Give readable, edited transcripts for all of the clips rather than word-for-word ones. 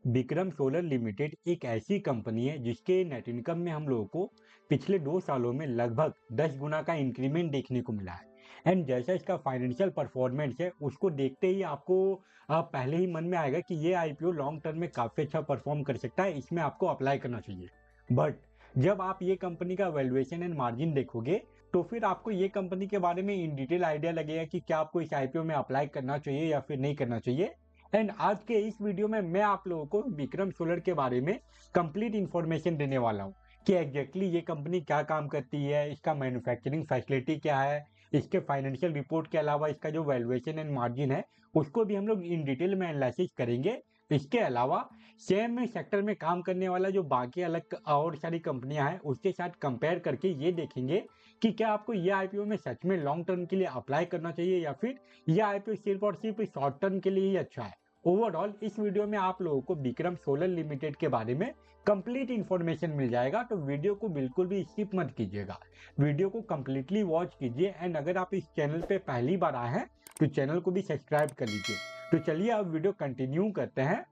Vikram solar limited एक ऐसी company है जिसके नेट इनकम में हम लोगों को पिछले 2 सालों में लगभग 10 गुना का इंक्रीमेंट देखने को मिला है। एंड जैसा इसका फाइनेंशियल परफॉर्मेंस है उसको देखते ही आपको पहले ही मन में आएगा कि ये आईपीओ लॉन्ग टर्म में काफ़ी अच्छा परफॉर्म कर सकता है, इसमें आपको अप्लाई करना चाहिए। बट जब आप ये कंपनी का वैल्यूएशन एंड मार्जिन देखोगे तो फिर आपको ये कंपनी के बारे में इन डिटेल आइडिया लगेगा कि क्या आपको इस आईपीओ में अप्लाई करना चाहिए या फिर नहीं करना चाहिए। एंड आज के इस वीडियो में मैं आप लोगों को विक्रम सोलर के बारे में कंप्लीट इंफॉर्मेशन देने वाला हूँ कि एग्जैक्टली ये कंपनी क्या काम करती है, इसका मैन्युफैक्चरिंग फैसिलिटी क्या है, इसके फाइनेंशियल रिपोर्ट के अलावा इसका जो वैल्यूएशन एंड मार्जिन है उसको भी हम लोग इन डिटेल में एनालिसिस करेंगे। इसके अलावा सेम सेक्टर में काम करने वाला जो बाकी अलग और सारी कंपनियां हैं उसके साथ कंपेयर करके ये देखेंगे कि क्या आपको ये आईपीओ में सच में लॉन्ग टर्म के लिए अप्लाई करना चाहिए या फिर ये आईपीओ सिर्फ और सिर्फ शॉर्ट टर्म के लिए ही अच्छा है। ओवरऑल इस वीडियो में आप लोगों को विक्रम सोलर लिमिटेड के बारे में कंप्लीट इंफॉर्मेशन मिल जाएगा, तो वीडियो को बिल्कुल भी स्किप मत कीजिएगा, वीडियो को कंप्लीटली वॉच कीजिए। एंड अगर आप इस चैनल पे पहली बार आए हैं तो चैनल को भी सब्सक्राइब कर लीजिए। तो चलिए अब वीडियो कंटिन्यू करते हैं।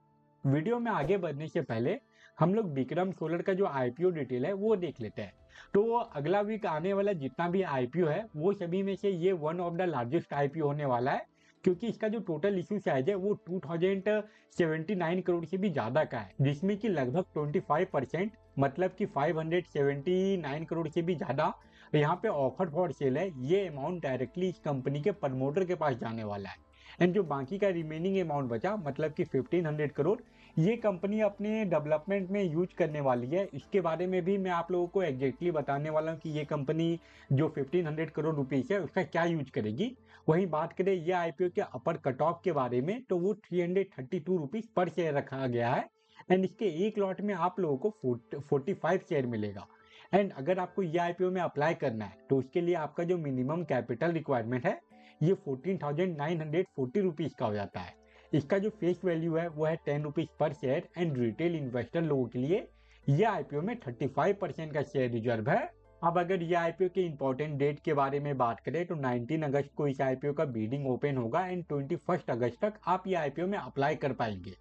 वीडियो में आगे बढ़ने से पहले हम लोग विक्रम सोलर का जो आईपीओ डिटेल है वो देख लेते हैं। तो अगला वीक आने वाला जितना भी आईपीओ है वो सभी में से ये one of the largest IPO होने वाला है, क्योंकि इसका जो टोटल इशू साइज है वो 2079 करोड़ से भी ज़्यादा का है, जिसमें कि लगभग 25% मतलब कि 579 करोड़ से भी ज़्यादा यहाँ पे ऑफर फॉर सेल है। ये अमाउंट डायरेक्टली इस कंपनी के प्रमोटर के पास जाने वाला है। एंड जो बाकी का रिमेनिंग अमाउंट बचा मतलब कि 1500 करोड़ ये कंपनी अपने डेवलपमेंट में यूज करने वाली है। इसके बारे में भी मैं आप लोगों को एग्जैक्टली बताने वाला हूँ कि ये कंपनी जो 1500 करोड़ रुपीस है उसका क्या यूज करेगी। वहीं बात करें ये आईपीओ के अपर कट ऑफ के बारे में तो वो 332 रुपीज पर शेयर रखा गया है। एंड इसके एक लॉट में आप लोगों को 45 शेयर मिलेगा। एंड अगर आपको ये आईपीओ में अप्लाई करना है तो उसके लिए आपका जो मिनिमम कैपिटल रिक्वायरमेंट है ये 14,940 रुपीज का हो जाता है। इसका जो फेस वैल्यू है वो है 10 rupees per share. And retail investor लोगों के लिए ये आईपीओ में 35% का शेयर रिजर्व है। अब अगर ये आईपीओ के इंपॉर्टेंट डेट के बारे में बात करें तो 19 अगस्त को इस आईपीओ का बीडिंग ओपन होगा एंड 21 अगस्त तक आप ये आईपीओ में अप्लाई कर पाएंगे।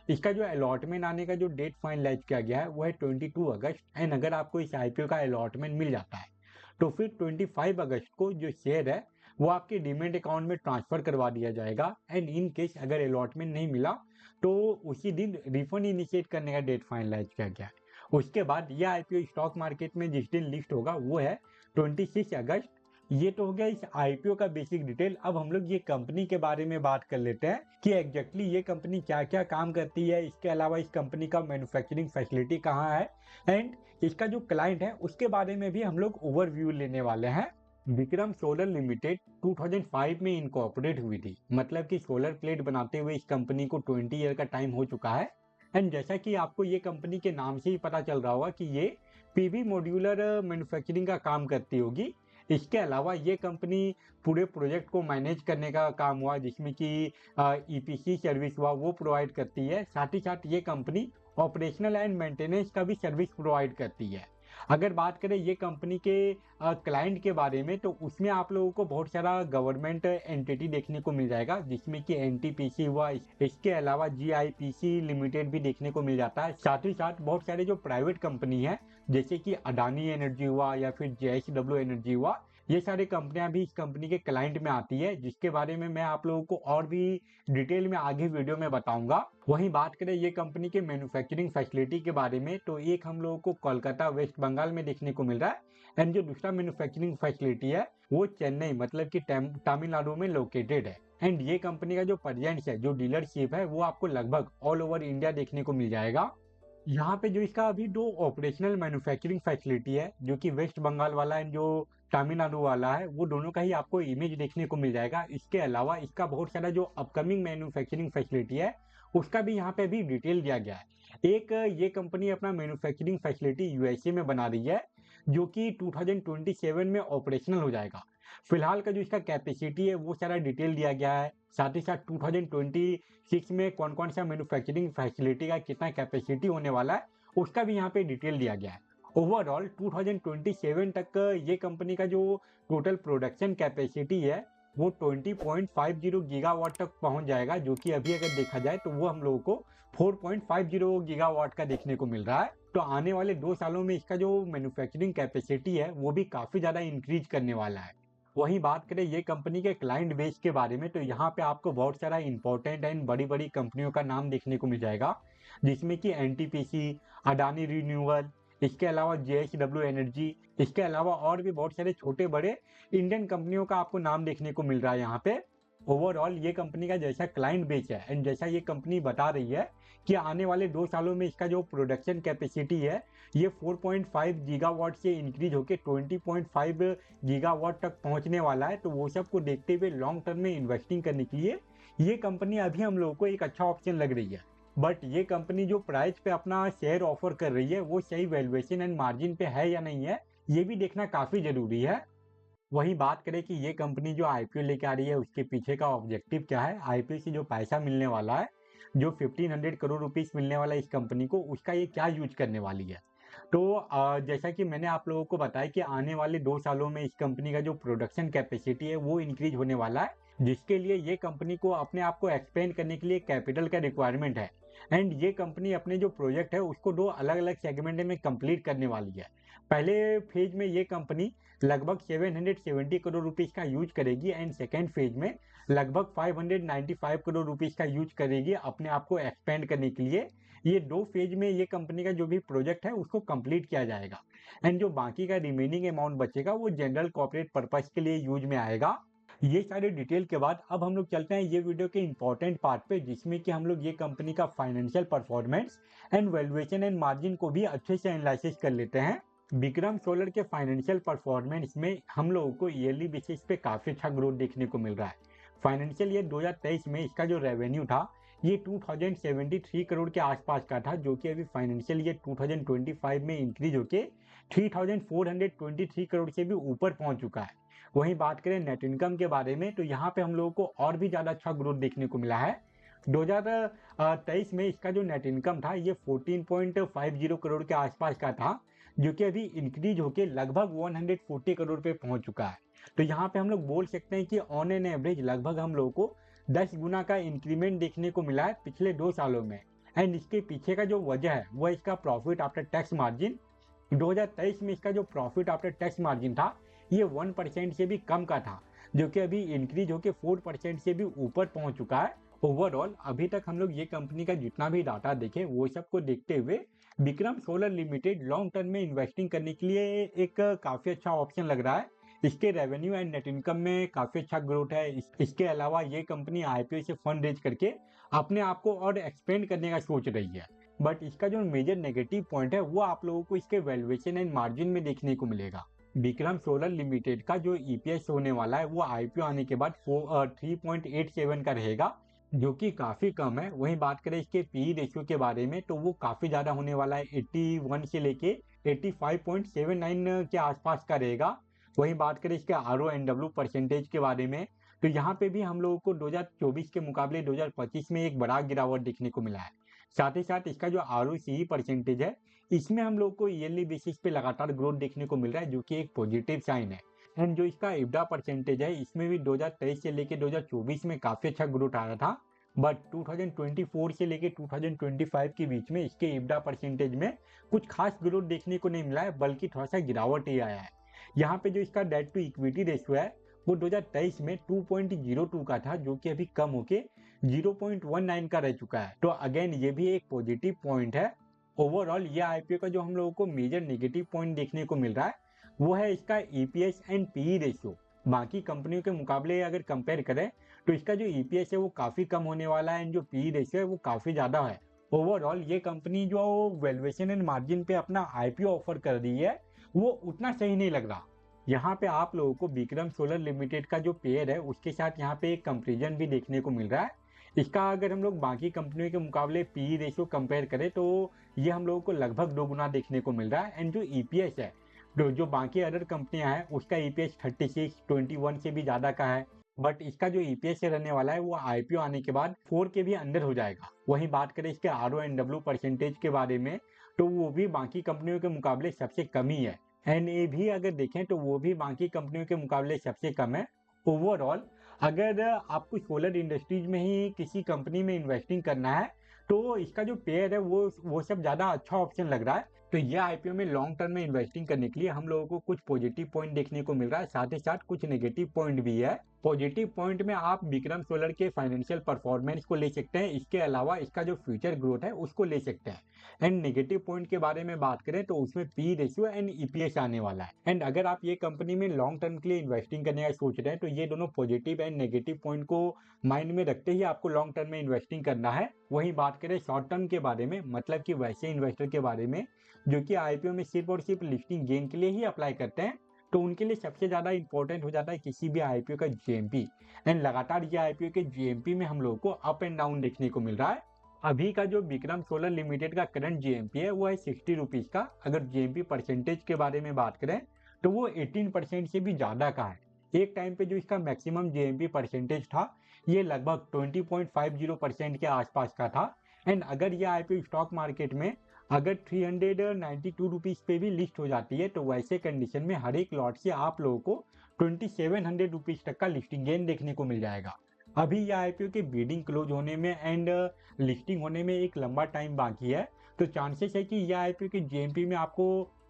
इसका जो अलॉटमेंट आने का जो डेट फाइनलाइज किया गया है वो है 22 अगस्त। एंड अगर आपको इस आईपीओ का अलॉटमेंट मिल जाता है तो फिर 25 अगस्त को जो शेयर है वो आपके डीमेट अकाउंट में ट्रांसफर करवा दिया जाएगा। एंड इन केस अगर अलॉटमेंट नहीं मिला तो उसी दिन रिफंड इनिशिएट करने का डेट फाइनलाइज किया गया है। उसके बाद यह आईपीओ स्टॉक मार्केट में जिस दिन लिस्ट होगा वो है 26 अगस्त। ये तो हो गया इस आईपीओ का बेसिक डिटेल। अब हम लोग ये कंपनी के बारे में बात कर लेते हैं कि एग्जैक्टली ये कंपनी क्या क्या काम करती है, इसके अलावा इस कंपनी का मैन्युफैक्चरिंग फैसिलिटी कहाँ है एंड इसका जो क्लाइंट है उसके बारे में भी हम लोग ओवरव्यू लेने वाले हैं। विक्रम सोलर लिमिटेड 2005 में इनकॉर्पोरेट हुई थी, मतलब कि सोलर प्लेट बनाते हुए इस कंपनी को 20 ईयर का टाइम हो चुका है। एंड जैसा कि आपको ये कंपनी के नाम से ही पता चल रहा होगा कि ये पीवी मॉड्यूलर मैन्युफैक्चरिंग का काम करती होगी। इसके अलावा ये कंपनी पूरे प्रोजेक्ट को मैनेज करने का काम हुआ, जिसमें कि ईपीसी सर्विस हुआ वो प्रोवाइड करती है। साथ ही साथ ये कंपनी ऑपरेशनल एंड मेंटेनेंस का भी सर्विस प्रोवाइड करती है। अगर बात करें ये कंपनी के क्लाइंट के बारे में तो उसमें आप लोगों को बहुत सारा गवर्नमेंट एंटिटी देखने को मिल जाएगा, जिसमें कि एनटीपीसी हुआ, इसके अलावा जीआईपीसी लिमिटेड भी देखने को मिल जाता है। साथ ही साथ बहुत सारे जो प्राइवेट कंपनी है जैसे कि अडानी एनर्जी हुआ या फिर जेएसडब्ल्यू एनर्जी हुआ, ये सारी कंपनियां भी इस कंपनी के क्लाइंट में आती है, जिसके बारे में मैं आप लोगों को और भी डिटेल में आगे वीडियो में बताऊंगा। वहीं बात करें ये कंपनी के मैन्युफैक्चरिंग फैसिलिटी के बारे में तो एक हम लोगों को कोलकाता वेस्ट बंगाल में देखने को मिल रहा है। एंड जो दूसरा मैन्युफैक्चरिंग फैसिलिटी है वो चेन्नई मतलब कि तमिलनाडु में लोकेटेड है। एंड ये कंपनी का जो प्रेजेंस है, जो डीलरशिप है वो आपको लगभग ऑल ओवर इंडिया देखने को मिल जाएगा। यहाँ पे जो इसका अभी दो ऑपरेशनल मैन्युफैक्चरिंग फैसिलिटी है, जो कि वेस्ट बंगाल वाला है जो तमिलनाडु वाला है, वो दोनों का ही आपको इमेज देखने को मिल जाएगा। इसके अलावा इसका बहुत सारा जो अपकमिंग मैन्युफैक्चरिंग फैसिलिटी है उसका भी यहाँ पे भी डिटेल दिया गया है। एक ये कंपनी अपना मैन्युफैक्चरिंग फैसिलिटी यूएसए में बना रही है जो कि 2027 में ऑपरेशनल हो जाएगा। फिलहाल का जो इसका कैपेसिटी है वो सारा डिटेल दिया गया है। साथ ही साथ 2026 में कौन कौन सा मैन्युफैक्चरिंग फैसिलिटी का कितना कैपेसिटी होने वाला है उसका भी यहाँ पे डिटेल दिया गया है। ओवरऑल 2027 तक ये कंपनी का जो टोटल प्रोडक्शन कैपेसिटी है वो 20.50 गीगावाट तक पहुंच जाएगा, जो कि अभी अगर देखा जाए तो वो हम लोगों को 4.50 गीगावाट का देखने को मिल रहा है। तो आने वाले 2 सालों में इसका जो मैन्युफैक्चरिंग कैपेसिटी है वो भी काफ़ी ज़्यादा इंक्रीज करने वाला है। वहीं बात करें ये कंपनी के क्लाइंट बेस के बारे में, तो यहाँ पे आपको बहुत सारा इंपॉर्टेंट एंड बड़ी बड़ी कंपनियों का नाम देखने को मिल जाएगा, जिसमें कि एनटीपीसी, अडानी रिन्यूअल, इसके अलावा जेएसडब्ल्यू एनर्जी, इसके अलावा और भी बहुत सारे छोटे बड़े इंडियन कंपनियों का आपको नाम देखने को मिल रहा है यहाँ पे। ओवरऑल ये कंपनी का जैसा क्लाइंट बेस है एंड जैसा ये कंपनी बता रही है कि आने वाले 2 सालों में इसका जो प्रोडक्शन कैपेसिटी है ये 4.5 गीगावाट से इंक्रीज होकर 20.5 गीगावाट तक पहुंचने वाला है। तो वो सब को देखते हुए लॉन्ग टर्म में इन्वेस्टिंग करने के लिए ये कंपनी अभी हम लोगों को एक अच्छा ऑप्शन लग रही है। बट ये कंपनी जो प्राइस पे अपना शेयर ऑफर कर रही है वो सही वैल्यूएशन एंड मार्जिन पे है या नहीं है, ये भी देखना काफ़ी ज़रूरी है। वहीं बात करें कि ये कंपनी जो आईपीओ लेके आ रही है उसके पीछे का ऑब्जेक्टिव क्या है, आईपीओ से जो पैसा मिलने वाला है, जो 1500 करोड़ रुपीस मिलने वाला है इस कंपनी को, उसका ये क्या यूज करने वाली है। तो जैसा कि मैंने आप लोगों को बताया कि आने वाले 2 सालों में इस कंपनी का जो प्रोडक्शन कैपेसिटी है वो इंक्रीज होने वाला है, जिसके लिए ये कंपनी को अपने आप को एक्सपेंड करने के लिए कैपिटल का रिक्वायरमेंट है। एंड ये कंपनी अपने जो प्रोजेक्ट है उसको 2 अलग अलग सेगमेंट में कंप्लीट करने वाली है। पहले फेज में ये कंपनी लगभग 770 करोड़ रुपीस का यूज करेगी एंड सेकेंड फेज में लगभग 595 करोड़ रुपीस का यूज करेगी अपने आप को एक्सपेंड करने के लिए। ये 2 फेज में ये कंपनी का जो भी प्रोजेक्ट है उसको कंप्लीट किया जाएगा एंड जो बाकी का रिमेनिंग अमाउंट बचेगा वो जनरल कॉर्पोरेट पर्पस के लिए यूज में आएगा। ये सारे डिटेल के बाद अब हम लोग चलते हैं ये वीडियो के इंपॉर्टेंट पार्ट पे, जिसमें कि हम लोग ये कंपनी का financial performance and valuation and margin को भी अच्छे से एनालिसिस कर लेते हैं। विक्रम सोलर के फाइनेंशियल परफॉर्मेंस में हम लोगों को ईयरली बेसिस पे काफ़ी अच्छा ग्रोथ देखने को मिल रहा है। फाइनेंशियल ईयर 2023 में इसका जो रेवेन्यू था ये 2073 करोड़ के आसपास का था, जो कि अभी फाइनेंशियल ईयर 2025 में इंक्रीज होके 3423 करोड़ से भी ऊपर पहुंच चुका है। वहीं बात करें नेट इनकम के बारे में, तो यहाँ पे हम लोगों को और भी ज़्यादा अच्छा ग्रोथ देखने को मिला है। 2023 में इसका जो नेट इनकम था ये 14.50 करोड़ के आसपास का था, जो कि अभी इंक्रीज होके लगभग 140 करोड़ पे पहुंच चुका है। तो यहाँ पे हम लोग बोल सकते हैं कि ऑन एन एवरेज लगभग हम लोगों को 10 गुना का इंक्रीमेंट देखने को मिला है पिछले 2 सालों में। एंड इसके पीछे का जो वजह है वो इसका प्रॉफिट आफ्टर टैक्स मार्जिन। 2023 में इसका जो प्रॉफिट आफ्टर टैक्स मार्जिन था ये 1% से भी कम का था, जो कि अभी इंक्रीज होकर 4% से भी ऊपर पहुंच चुका है। ओवरऑल अभी तक हम लोग ये कंपनी का जितना भी डाटा देखें वो सब को देखते हुए Vikram solar limited long term में इन्वेस्टिंग करने के लिए एक काफ़ी अच्छा ऑप्शन लग रहा है। इसके रेवेन्यू एंड नेट इनकम में काफ़ी अच्छा ग्रोथ है। इसके अलावा ये कंपनी आईपीओ से फंड रेज करके अपने आप को और एक्सपेंड करने का सोच रही है। बट इसका जो मेजर नेगेटिव पॉइंट है वो आप लोगों को इसके वैल्यूएशन एंड मार्जिन में देखने को मिलेगा। विक्रम सोलर लिमिटेड का जो ईपीएस होने वाला है वो आईपीओ आने के बाद 3.87 का रहेगा, जो कि काफ़ी कम है। वहीं बात करें इसके पी रेशियो के बारे में तो वो काफ़ी ज़्यादा होने वाला है, 81 से लेके 85.79 के आसपास का रहेगा। वहीं बात करें इसके R O N W percentage के बारे में, तो यहाँ पे भी हम लोगों को 2024 के मुकाबले 2025 में एक बड़ा गिरावट देखने को मिला है। साथ ही साथ इसका जो आर ओ सी परसेंटेज है इसमें हम लोग को ईयरली बेसिस पे लगातार ग्रोथ देखने को मिल रहा है, जो कि एक पॉजिटिव साइन है। एंड जो इसका इब्डा परसेंटेज है इसमें भी 2023 से लेके 2024 में काफ़ी अच्छा ग्रोथ आया था, बट 2024 से लेके 2025 के बीच में इसके इब्डा परसेंटेज में कुछ खास ग्रोथ देखने को नहीं मिला है, बल्कि थोड़ा सा गिरावट ही आया है। यहाँ पे जो इसका डेट टू इक्विटी रेशियो है वो 2023 में 2.02 का था, जो कि अभी कम होके 0.19 का रह चुका है। तो अगेन ये भी एक पॉजिटिव पॉइंट है। ओवरऑल ये आईपीओ का जो हम लोगों को मेजर नेगेटिव पॉइंट देखने को मिल रहा है वो है इसका ईपीएस एंड पीई रेशियो। बाकी कंपनियों के मुकाबले अगर कंपेयर करें तो इसका जो ईपीएस है वो काफ़ी कम होने वाला है एंड जो पीई रेशियो है वो काफ़ी ज़्यादा है। ओवरऑल ये कंपनी जो वैल्यूएशन एंड मार्जिन पे अपना आईपीओ ऑफर कर रही है वो उतना सही नहीं लग रहा। यहाँ पे आप लोगों को विक्रम सोलर लिमिटेड का जो पेयर है उसके साथ यहाँ पे एक कंपेरिजन भी देखने को मिल रहा है। इसका अगर हम लोग बाकी कंपनियों के मुकाबले पीई रेशियो कंपेयर करें तो ये हम लोगों को लगभग 2 गुना देखने को मिल रहा है। एंड जो ईपीएस है जो बाकी अदर कंपनियां हैं उसका ईपीएस 36 21 से भी ज़्यादा का है, बट इसका जो ईपीएस रहने वाला है वो आईपीओ आने के बाद 4 के भी अंदर हो जाएगा। वहीं बात करें इसके R O N W percentage के बारे में तो वो भी बाकी कंपनियों के मुकाबले सबसे कम ही है। एनए भी अगर देखें तो वो भी बाकी कंपनियों के मुकाबले सबसे कम है। ओवरऑल अगर आपको सोलर इंडस्ट्रीज में ही किसी कंपनी में इन्वेस्टिंग करना है तो इसका जो पेयर है वो सब ज़्यादा अच्छा ऑप्शन लग रहा है। तो ये आईपीओ में लॉन्ग टर्म में इन्वेस्टिंग करने के लिए हम लोगों को कुछ पॉजिटिव पॉइंट देखने को मिल रहा है, साथ ही साथ कुछ नेगेटिव पॉइंट भी है। पॉजिटिव पॉइंट में आप विक्रम सोलर के फाइनेंशियल परफॉर्मेंस को ले सकते हैं, इसके अलावा इसका जो फ्यूचर ग्रोथ है उसको ले सकते हैं। एंड नेगेटिव पॉइंट के बारे में बात करें तो उसमें पी रेशियो एंड ईपीएस आने वाला है। एंड अगर आप ये कंपनी में लॉन्ग टर्म के लिए इन्वेस्टिंग करने का सोच रहे हैं तो ये दोनों पॉजिटिव एंड नेगेटिव पॉइंट को माइंड में रखते ही आपको लॉन्ग टर्म में इन्वेस्टिंग करना है। वहीं बात करें शॉर्ट टर्म के बारे में, मतलब कि वैसे इन्वेस्टर के बारे में जो कि आईपीओ में सिर्फ और सिर्फ लिस्टिंग गेन के लिए ही अप्लाई करते हैं, तो उनके लिए सबसे ज़्यादा इंपॉर्टेंट हो जाता है किसी भी आईपीओ का जीएमपी। एंड लगातार ये आईपीओ के जीएमपी में हम लोगों को अप एंड डाउन देखने को मिल रहा है। अभी का जो विक्रम सोलर लिमिटेड का करंट जीएमपी है वो है 60 रुपीज़ का। अगर जीएमपी परसेंटेज के बारे में बात करें तो वो 18% से भी ज़्यादा का है। एक टाइम पे जो इसका मैक्सिमम जीएमपी परसेंटेज था ये लगभग 20.50% के आसपास का था। एंड अगर ये आईपीओ स्टॉक मार्केट में अगर 392 रुपीज़ पे भी लिस्ट हो जाती है तो वैसे कंडीशन में हर एक लॉट से आप लोगों को 2700 रुपीज़ तक का लिस्टिंग गेन देखने को मिल जाएगा। अभी ये आईपीओ के बिडिंग क्लोज होने में एंड लिस्टिंग होने में एक लंबा टाइम बाकी है, तो चांसेस है कि यह आईपीओ के जीएमपी में आपको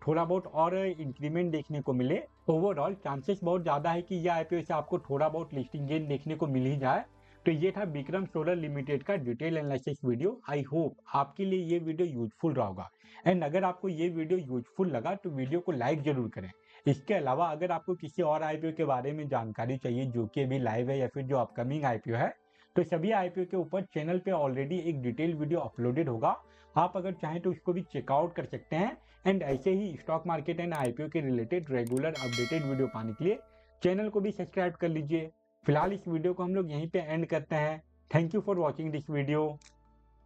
थोड़ा बहुत और इंक्रीमेंट देखने को मिले। ओवरऑल चांसेस बहुत ज़्यादा है कि यह आईपीओ से आपको थोड़ा बहुत लिस्टिंग गेन देखने को मिल ही जाए। तो ये था विक्रम सोलर लिमिटेड का detail analysis video. I hope आपके लिए ये वीडियो यूजफुल रहा होगा। एंड अगर आपको ये वीडियो यूजफुल लगा तो वीडियो को लाइक जरूर करें। इसके अलावा अगर आपको किसी और आईपीओ के बारे में जानकारी चाहिए जो कि अभी लाइव है या फिर जो अपकमिंग आईपीओ है, तो सभी आईपीओ के ऊपर चैनल पे ऑलरेडी एक डिटेल वीडियो अपलोडेड होगा। आप अगर चाहें तो उसको भी चेकआउट कर सकते हैं। एंड ऐसे ही स्टॉक मार्केट एंड आईपीओ के रिलेटेड रेगुलर अपडेटेड वीडियो पाने के लिए चैनल को भी सब्सक्राइब कर लीजिए। फिलहाल इस वीडियो को हम लोग यहीं पे एंड करते हैं। Thank you for watching this video.